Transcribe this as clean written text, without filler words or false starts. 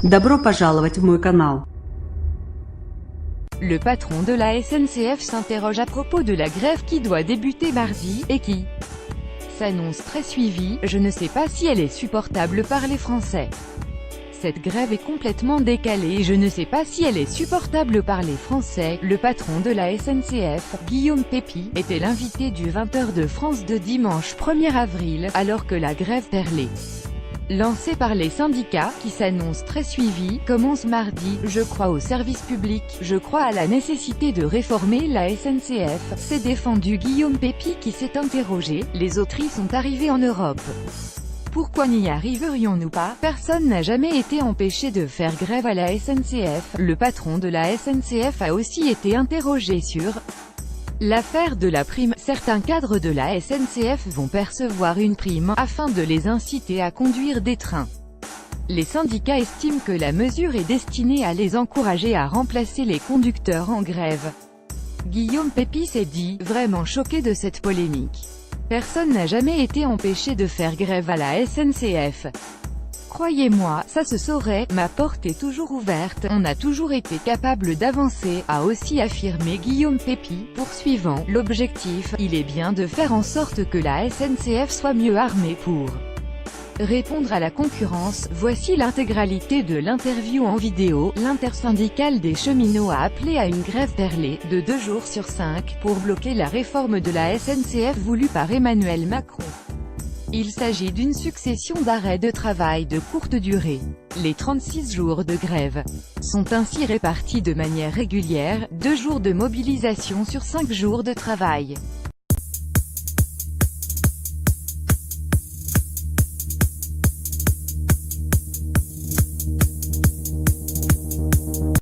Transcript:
Добро пожаловать в мой канал. Le patron de la SNCF s'interroge à propos de la grève qui doit débuter mardi, et qui s'annonce très suivie. Je ne sais pas si elle est supportable par les Français. Cette grève est complètement décalée et je ne sais pas si elle est supportable par les Français. Le patron de la SNCF, Guillaume Pepy, était l'invité du 20h de France de dimanche 1er avril, alors que la grève perlée, lancée par les syndicats, qui s'annonce très suivie, commence mardi. Je crois au service public, je crois à la nécessité de réformer la SNCF, s'est défendu Guillaume Pepy qui s'est interrogé. Les autres sont arrivés en Europe. Pourquoi n'y arriverions-nous pas? Personne n'a jamais été empêché de faire grève à la SNCF. Le patron de la SNCF a aussi été interrogé sur l'affaire de la prime. Certains cadres de la SNCF vont percevoir une prime, afin de les inciter à conduire des trains. Les syndicats estiment que la mesure est destinée à les encourager à remplacer les conducteurs en grève. Guillaume Pepy s'est dit « vraiment choqué de cette polémique. Personne n'a jamais été empêché de faire grève à la SNCF. Croyez-moi, ça se saurait, ma porte est toujours ouverte, on a toujours été capable d'avancer », a aussi affirmé Guillaume Pepy, poursuivant, l'objectif, il est bien de faire en sorte que la SNCF soit mieux armée pour répondre à la concurrence. Voici l'intégralité de l'interview en vidéo. L'intersyndicale des cheminots a appelé à une grève perlée, de 2 jours sur 5, pour bloquer la réforme de la SNCF voulue par Emmanuel Macron. Il s'agit d'une succession d'arrêts de travail de courte durée. Les 36 jours de grève sont ainsi répartis de manière régulière, 2 jours de mobilisation sur 5 jours de travail.